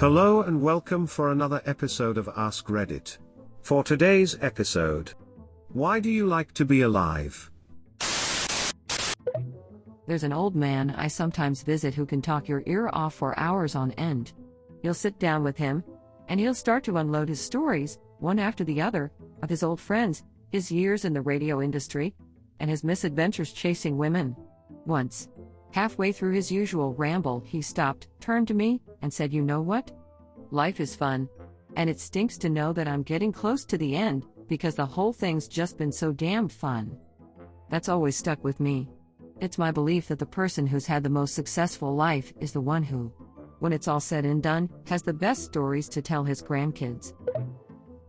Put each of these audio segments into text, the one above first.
Hello and welcome for another episode of Ask Reddit. For today's episode, why do you like to be alive? There's an old man I sometimes visit who can talk your ear off for hours on end. You'll sit down with him, and he'll start to unload his stories, one after the other, of his old friends, his years in the radio industry, and his misadventures chasing women. Once, halfway through his usual ramble, he stopped, turned to me, and said, "You know what? Life is fun. And it stinks to know that I'm getting close to the end, because the whole thing's just been so damned fun." That's always stuck with me. It's my belief that the person who's had the most successful life is the one who, when it's all said and done, has the best stories to tell his grandkids.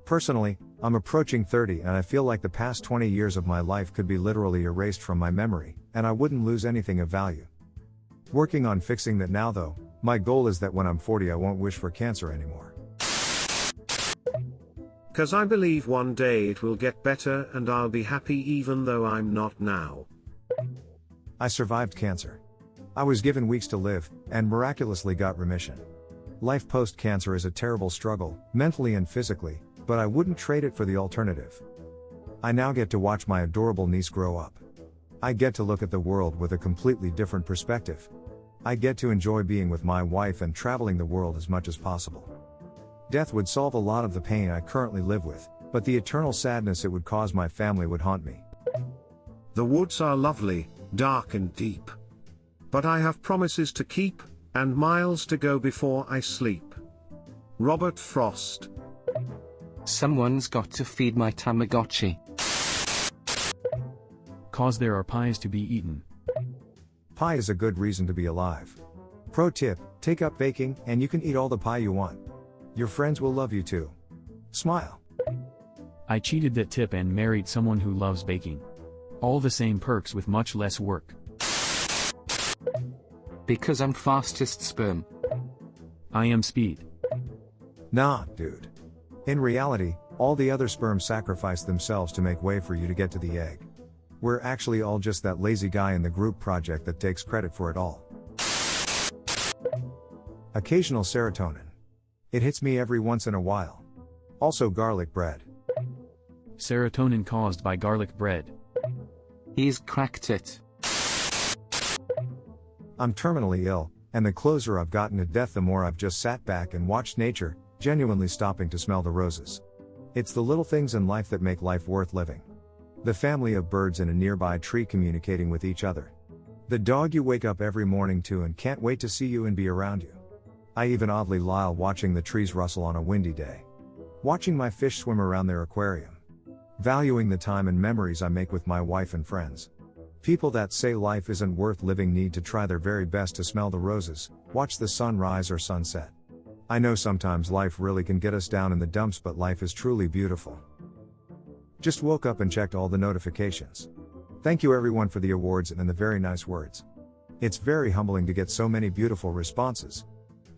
Personally, I'm approaching 30 and I feel like the past 20 years of my life could be literally erased from my memory, and I wouldn't lose anything of value. Working on fixing that now though, my goal is that when I'm 40 I won't wish for cancer anymore. 'Cause I believe one day it will get better and I'll be happy even though I'm not now. I survived cancer. I was given weeks to live, and miraculously got remission. Life post-cancer is a terrible struggle, mentally and physically, but I wouldn't trade it for the alternative. I now get to watch my adorable niece grow up. I get to look at the world with a completely different perspective. I get to enjoy being with my wife and traveling the world as much as possible. Death would solve a lot of the pain I currently live with, but the eternal sadness it would cause my family would haunt me. The woods are lovely, dark and deep. But I have promises to keep, and miles to go before I sleep. Robert Frost. Someone's got to feed my Tamagotchi. 'Cause there are pies to be eaten. Pie is a good reason to be alive. Pro tip, take up baking, and you can eat all the pie you want. Your friends will love you too. Smile. I cheated that tip and married someone who loves baking. All the same perks with much less work. Because I'm fastest sperm. I am speed. Nah, dude. In reality, all the other sperms sacrifice themselves to make way for you to get to the egg. We're actually all just that lazy guy in the group project that takes credit for it all. Occasional serotonin. It hits me every once in a while. Also garlic bread. Serotonin caused by garlic bread. He's cracked it. I'm terminally ill, and the closer I've gotten to death the more I've just sat back and watched nature, genuinely stopping to smell the roses. It's the little things in life that make life worth living. The family of birds in a nearby tree communicating with each other. The dog you wake up every morning to and can't wait to see you and be around you. I even oddly lyle watching the trees rustle on a windy day. Watching my fish swim around their aquarium. Valuing the time and memories I make with my wife and friends. People that say life isn't worth living need to try their very best to smell the roses, watch the sun rise or sunset. I know sometimes life really can get us down in the dumps, but life is truly beautiful. Just woke up and checked all the notifications. Thank you everyone for the awards and the very nice words. It's very humbling to get so many beautiful responses.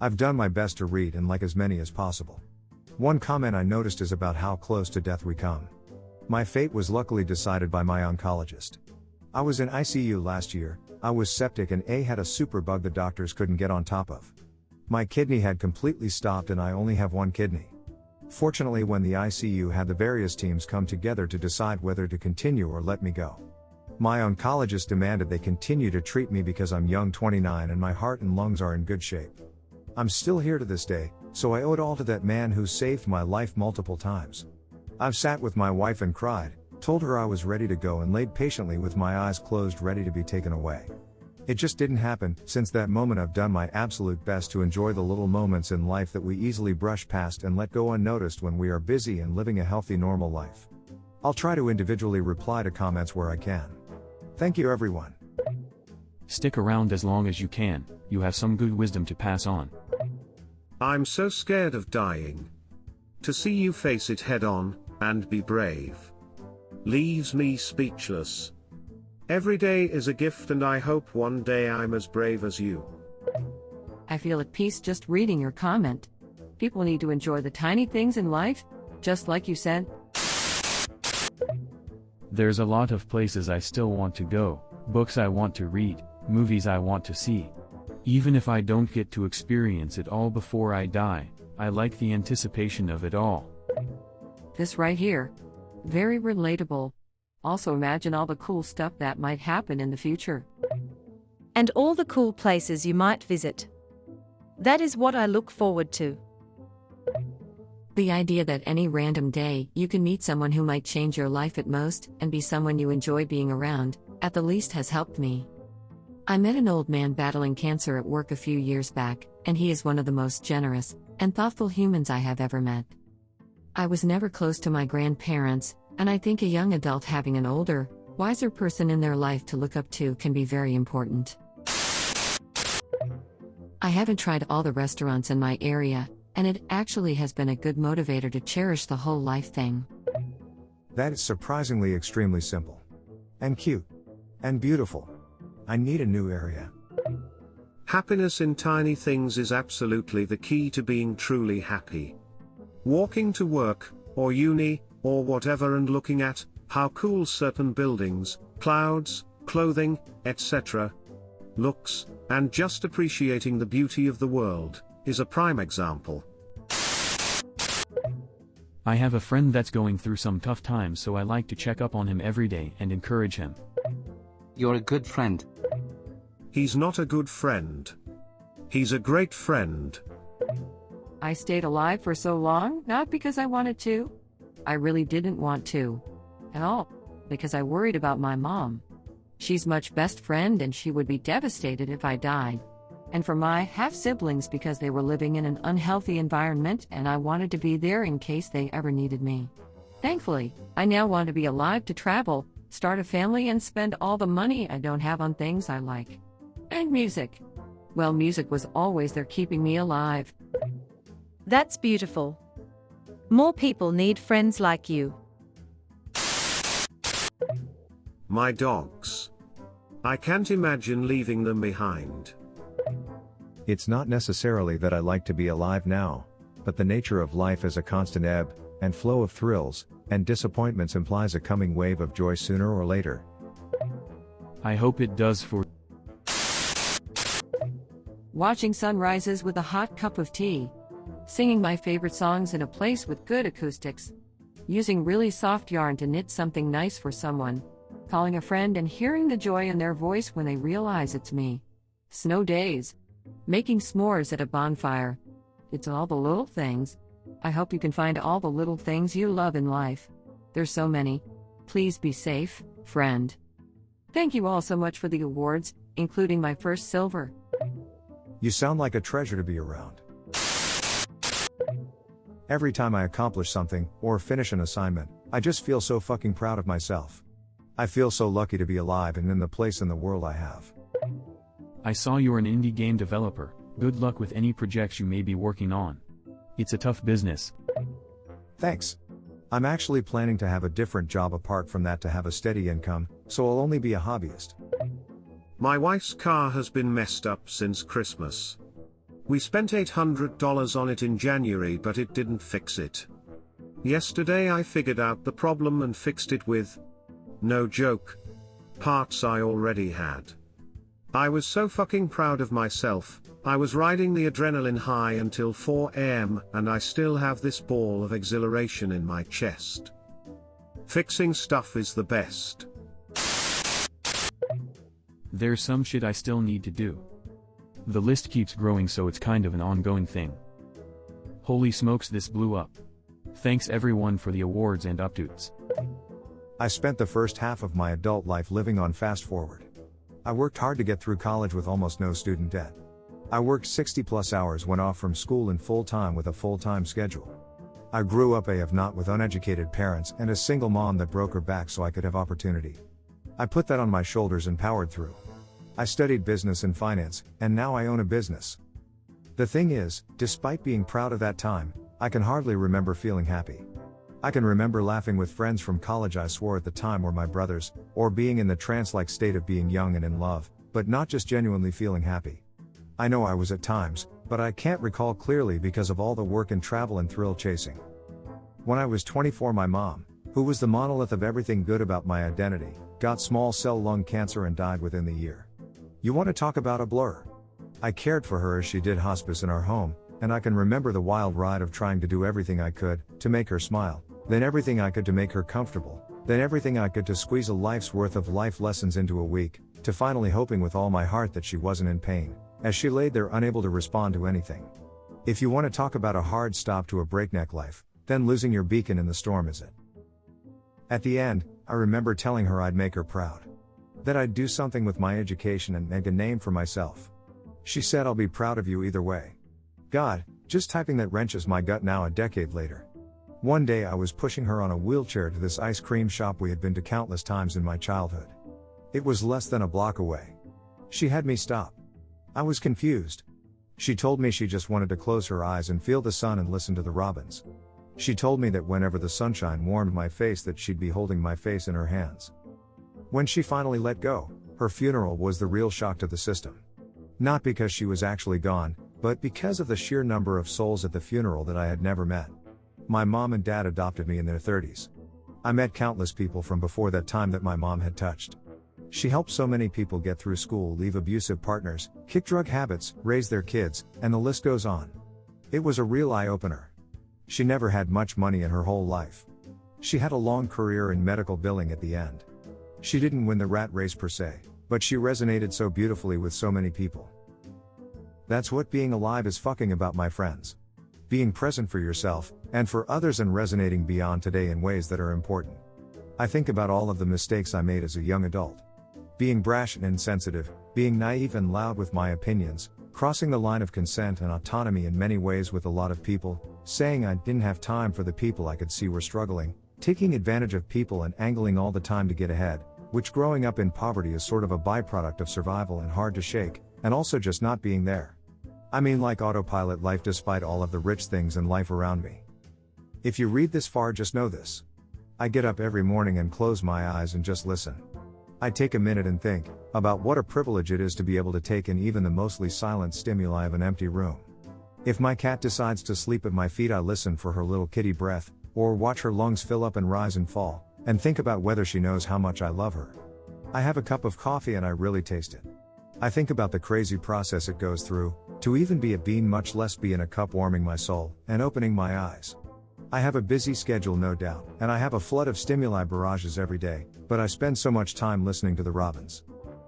I've done my best to read and like as many as possible. One comment I noticed is about how close to death we come. My fate was luckily decided by my oncologist. I was in ICU last year, I was septic and had a super bug the doctors couldn't get on top of. My kidney had completely stopped and I only have one kidney. Fortunately, when the ICU had the various teams come together to decide whether to continue or let me go. My oncologist demanded they continue to treat me because I'm young 29 and my heart and lungs are in good shape. I'm still here to this day, so I owe it all to that man who saved my life multiple times. I've sat with my wife and cried, told her I was ready to go and laid patiently with my eyes closed ready to be taken away. It just didn't happen. Since that moment I've done my absolute best to enjoy the little moments in life that we easily brush past and let go unnoticed when we are busy and living a healthy normal life. I'll try to individually reply to comments where I can. Thank you everyone. Stick around as long as you can, you have some good wisdom to pass on. I'm so scared of dying. To see you face it head on, and be brave, leaves me speechless. Every day is a gift and I hope one day I'm as brave as you. I feel at peace just reading your comment. People need to enjoy the tiny things in life, just like you said. There's a lot of places I still want to go, books I want to read, movies I want to see. Even if I don't get to experience it all before I die, I like the anticipation of it all. This right here. Very relatable. Also, imagine all the cool stuff that might happen in the future. And all the cool places you might visit. That is what I look forward to. The idea that any random day you can meet someone who might change your life at most and be someone you enjoy being around, at the least, has helped me. I met an old man battling cancer at work a few years back, and he is one of the most generous and thoughtful humans I have ever met. I was never close to my grandparents, and I think a young adult having an older, wiser person in their life to look up to can be very important. I haven't tried all the restaurants in my area, and it actually has been a good motivator to cherish the whole life thing. That is surprisingly extremely simple. And cute. And beautiful. I need a new area. Happiness in tiny things is absolutely the key to being truly happy. Walking to work, or uni, or whatever, and looking at how cool certain buildings, clouds, clothing, etc. looks, and just appreciating the beauty of the world, is a prime example. I have a friend that's going through some tough times, so I like to check up on him every day and encourage him. You're a good friend. He's not a good friend. He's a great friend. I stayed alive for so long, not because I wanted to. I really didn't want to. At all. Because I worried about my mom. She's my best friend and she would be devastated if I died. And for my half-siblings because they were living in an unhealthy environment and I wanted to be there in case they ever needed me. Thankfully, I now want to be alive to travel, start a family and spend all the money I don't have on things I like. And music. Well, music was always there keeping me alive. That's beautiful. More people need friends like you. My dogs. I can't imagine leaving them behind. It's not necessarily that I like to be alive now, but the nature of life is a constant ebb and flow of thrills and disappointments implies a coming wave of joy sooner or later. I hope it does for Watching sunrises with a hot cup of tea. Singing my favorite songs in a place with good acoustics. Using really soft yarn to knit something nice for someone. Calling a friend and hearing the joy in their voice when they realize it's me. Snow days. Making s'mores at a bonfire. It's all the little things. I hope you can find all the little things you love in life. There's so many. Please be safe, friend. Thank you all so much for the awards, including my first silver. You sound like a treasure to be around. Every time I accomplish something, or finish an assignment, I just feel so fucking proud of myself. I feel so lucky to be alive and in the place in the world I have. I saw you're an indie game developer. Good luck with any projects you may be working on. It's a tough business. Thanks. I'm actually planning to have a different job apart from that to have a steady income, so I'll only be a hobbyist. My wife's car has been messed up since Christmas. We spent $800 on it in January, but it didn't fix it. Yesterday I figured out the problem and fixed it with, no joke, parts I already had. I was so fucking proud of myself. I was riding the adrenaline high until 4 a.m. and I still have this ball of exhilaration in my chest. Fixing stuff is the best. There's some shit I still need to do. The list keeps growing, so it's kind of an ongoing thing. Holy smokes, this blew up. Thanks everyone for the awards and updates. I spent the first half of my adult life living on fast forward. I worked hard to get through college with almost no student debt. I worked 60+ hours, went off from school in full time with a full-time schedule. I grew up not with uneducated parents and a single mom that broke her back so I could have opportunity. I put that on my shoulders and powered through. I studied business and finance, and now I own a business. The thing is, despite being proud of that time, I can hardly remember feeling happy. I can remember laughing with friends from college I swore at the time were my brothers, or being in the trance-like state of being young and in love, but not just genuinely feeling happy. I know I was at times, but I can't recall clearly because of all the work and travel and thrill chasing. When I was 24, my mom, who was the monolith of everything good about my identity, got small cell lung cancer and died within the year. You want to talk about a blur? I cared for her as she did hospice in our home, and I can remember the wild ride of trying to do everything I could to make her smile, then everything I could to make her comfortable, then everything I could to squeeze a life's worth of life lessons into a week, to finally hoping with all my heart that she wasn't in pain, as she laid there unable to respond to anything. If you want to talk about a hard stop to a breakneck life, then losing your beacon in the storm is it. At the end, I remember telling her I'd make her proud. That I'd do something with my education and make a name for myself. She said, "I'll be proud of you either way." God, just typing that wrenches my gut now a decade later. One day I was pushing her on a wheelchair to this ice cream shop we had been to countless times in my childhood. It was less than a block away. She had me stop. I was confused. She told me she just wanted to close her eyes and feel the sun and listen to the robins. She told me that whenever the sunshine warmed my face that she'd be holding my face in her hands. When she finally let go, her funeral was the real shock to the system. Not because she was actually gone, but because of the sheer number of souls at the funeral that I had never met. My mom and dad adopted me in their 30s. I met countless people from before that time that my mom had touched. She helped so many people get through school, leave abusive partners, kick drug habits, raise their kids, and the list goes on. It was a real eye-opener. She never had much money in her whole life. She had a long career in medical billing at the end. She didn't win the rat race per se, but she resonated so beautifully with so many people. That's what being alive is fucking about, my friends. Being present for yourself, and for others, and resonating beyond today in ways that are important. I think about all of the mistakes I made as a young adult. Being brash and insensitive, being naive and loud with my opinions, crossing the line of consent and autonomy in many ways with a lot of people, saying I didn't have time for the people I could see were struggling, taking advantage of people and angling all the time to get ahead, which growing up in poverty is sort of a byproduct of survival and hard to shake, and also just not being there. I mean, like autopilot life despite all of the rich things in life around me. If you read this far, just know this. I get up every morning and close my eyes and just listen. I take a minute and think about what a privilege it is to be able to take in even the mostly silent stimuli of an empty room. If my cat decides to sleep at my feet, I listen for her little kitty breath, or watch her lungs fill up and rise and fall, and think about whether she knows how much I love her. I have a cup of coffee and I really taste it. I think about the crazy process it goes through, to even be a bean, much less be in a cup, warming my soul, and opening my eyes. I have a busy schedule, no doubt, and I have a flood of stimuli barrages every day, but I spend so much time listening to the robins.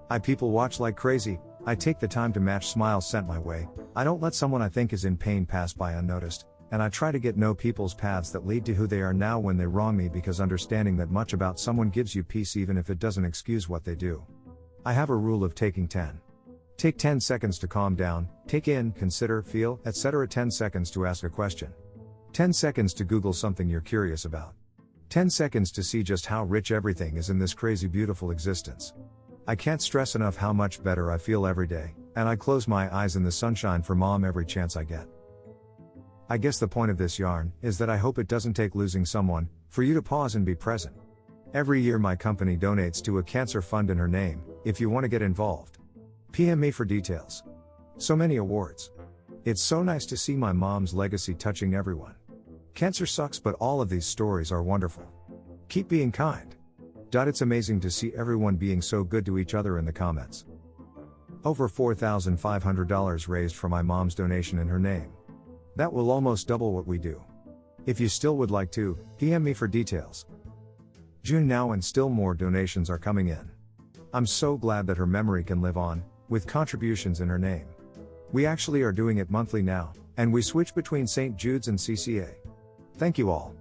I people watch like crazy, I take the time to match smiles sent my way, I don't let someone I think is in pain pass by unnoticed, and I try to get know people's paths that lead to who they are now when they wrong me, because understanding that much about someone gives you peace even if it doesn't excuse what they do. I have a rule of taking 10. Take 10 seconds to calm down, take in, consider, feel, etc. 10 seconds to ask a question. 10 seconds to Google something you're curious about. 10 seconds to see just how rich everything is in this crazy beautiful existence. I can't stress enough how much better I feel every day, and I close my eyes in the sunshine for mom every chance I get. I guess the point of this yarn is that I hope it doesn't take losing someone for you to pause and be present. Every year my company donates to a cancer fund in her name. If you want to get involved, PM me for details. So many awards. It's so nice to see my mom's legacy touching everyone. Cancer sucks, but all of these stories are wonderful. Keep being kind. It's amazing to see everyone being so good to each other in the comments. Over $4,500 raised for my mom's donation in her name. That will almost double what we do. If you still would like to, PM me for details. June now, and still more donations are coming in. I'm so glad that her memory can live on, with contributions in her name. We actually are doing it monthly now, and we switch between St. Jude's and CCA. Thank you all.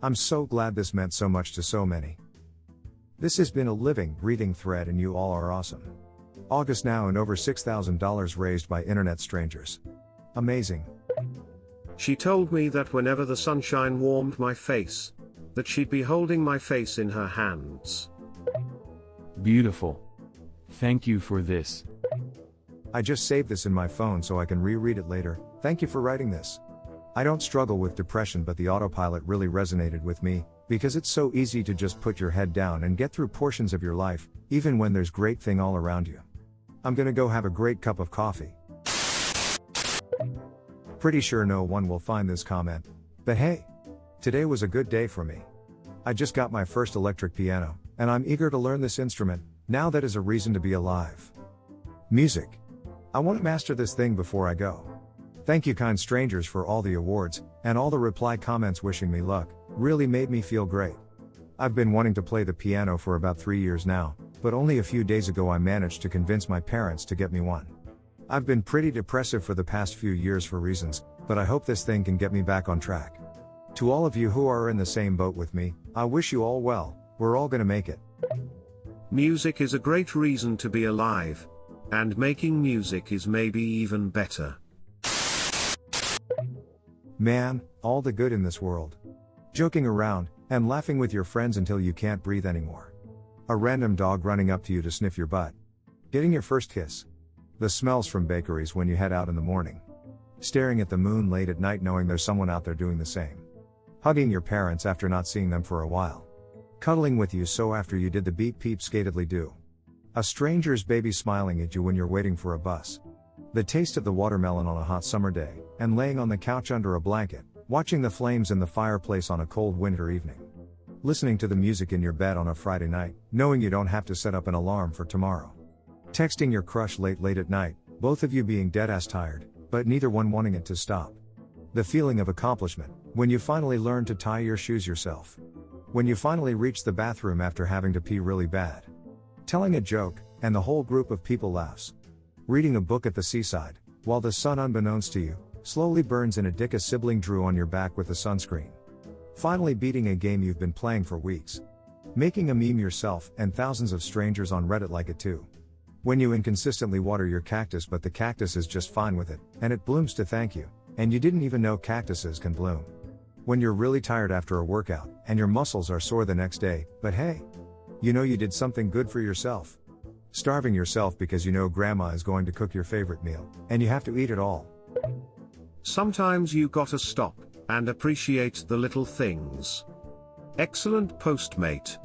I'm so glad this meant so much to so many. This has been a living, breathing thread, and you all are awesome. August now, and over $6,000 raised by internet strangers. Amazing. She told me that whenever the sunshine warmed my face, that she'd be holding my face in her hands. Beautiful. Thank you for this. I just saved this in my phone so I can reread it later. Thank you for writing this. I don't struggle with depression, but the autopilot really resonated with me, because it's so easy to just put your head down and get through portions of your life, even when there's great thing all around you. I'm gonna go have a great cup of coffee. Pretty sure no one will find this comment, but hey, today was a good day for me. I just got my first electric piano, and I'm eager to learn this instrument, now that is a reason to be alive. Music. I want to master this thing before I go. Thank you, kind strangers, for all the awards, and all the reply comments wishing me luck. Really made me feel great. I've been wanting to play the piano for about 3 years now, but only a few days ago I managed to convince my parents to get me one. I've been pretty depressive for the past few years for reasons, but I hope this thing can get me back on track. To all of you who are in the same boat with me, I wish you all well. We're all gonna make it. Music is a great reason to be alive. And making music is maybe even better. Man, all the good in this world. Joking around, and laughing with your friends until you can't breathe anymore. A random dog running up to you to sniff your butt. Getting your first kiss. The smells from bakeries when you head out in the morning. Staring at the moon late at night knowing there's someone out there doing the same. Hugging your parents after not seeing them for a while. Cuddling with you so after you did the beep peep skatedly do. A stranger's baby smiling at you when you're waiting for a bus. The taste of the watermelon on a hot summer day, and laying on the couch under a blanket, watching the flames in the fireplace on a cold winter evening. Listening to the music in your bed on a Friday night, knowing you don't have to set up an alarm for tomorrow. Texting your crush late at night, both of you being dead-ass tired, but neither one wanting it to stop. The feeling of accomplishment, when you finally learn to tie your shoes yourself. When you finally reach the bathroom after having to pee really bad. Telling a joke, and the whole group of people laughs. Reading a book at the seaside, while the sun, unbeknownst to you, slowly burns in a dick a sibling drew on your back with the sunscreen. Finally beating a game you've been playing for weeks. Making a meme yourself, and thousands of strangers on Reddit like it too. When you inconsistently water your cactus but the cactus is just fine with it, and it blooms to thank you, and you didn't even know cactuses can bloom. When you're really tired after a workout, and your muscles are sore the next day, but hey, you know you did something good for yourself. Starving yourself because you know grandma is going to cook your favorite meal, and you have to eat it all. Sometimes you gotta stop, and appreciate the little things. Excellent postmate.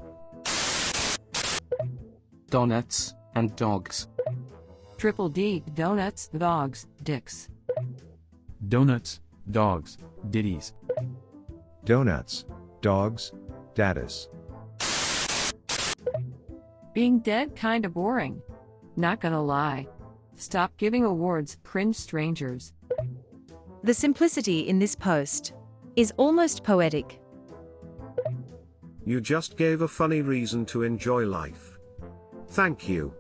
Donuts and dogs. Triple D, donuts, dogs, dicks. Donuts, dogs, ditties. Donuts, dogs, daddies. Being dead kinda boring. Not gonna lie. Stop giving awards, cringe strangers. The simplicity in this post is almost poetic. You just gave a funny reason to enjoy life. Thank you.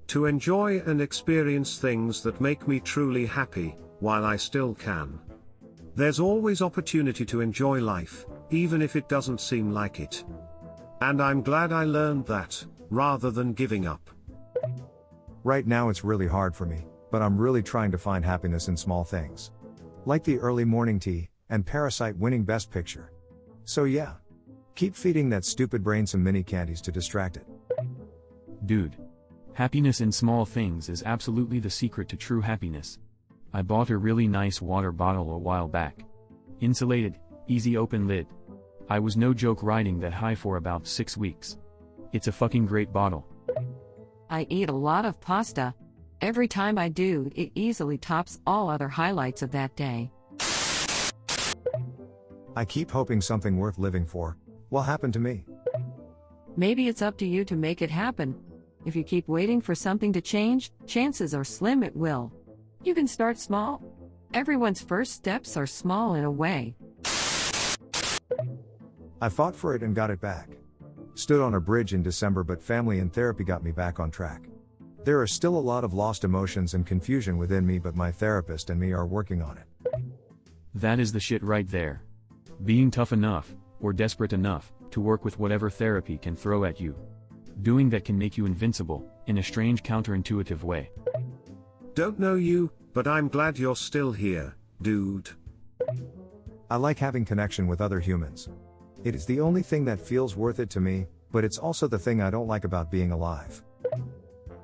To enjoy and experience things that make me truly happy, while I still can. There's always opportunity to enjoy life, even if it doesn't seem like it. And I'm glad I learned that, rather than giving up. Right now it's really hard for me, but I'm really trying to find happiness in small things. Like the early morning tea, and Parasite winning Best Picture. So yeah. Keep feeding that stupid brain some mini candies to distract it. Dude. Happiness in small things is absolutely the secret to true happiness. I bought a really nice water bottle a while back. Insulated, easy open lid. I was no joke riding that high for about 6 weeks. It's a fucking great bottle. I eat a lot of pasta. Every time I do, it easily tops all other highlights of that day. I keep hoping something worth living for will happen to me. Maybe it's up to you to make it happen. If you keep waiting for something to change, chances are slim it will. You can start small. Everyone's first steps are small in a way. I fought for it and got it back. Stood on a bridge in December, but family and therapy got me back on track. There are still a lot of lost emotions and confusion within me, but my therapist and me are working on it. That is the shit right there. Being tough enough, or desperate enough, to work with whatever therapy can throw at you. Doing that can make you invincible, in a strange counterintuitive way. Don't know you, but I'm glad you're still here, dude. I like having connection with other humans. It is the only thing that feels worth it to me, but it's also the thing I don't like about being alive.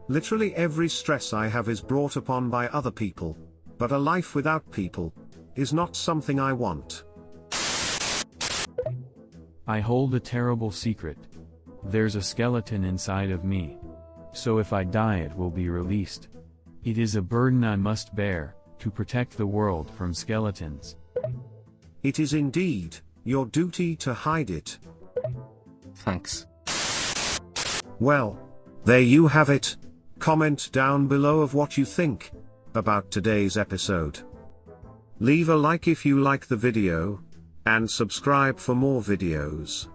Literally every stress I have is brought upon by other people, but a life without people is not something I want. I hold a terrible secret. There's a skeleton inside of me. So if I die, it will be released. It is a burden I must bear, to protect the world from skeletons. It is indeed your duty to hide it. Thanks. Well, there you have it. Comment down below of what you think about today's episode. Leave a like if you like the video, and subscribe for more videos.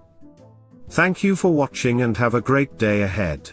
Thank you for watching and have a great day ahead.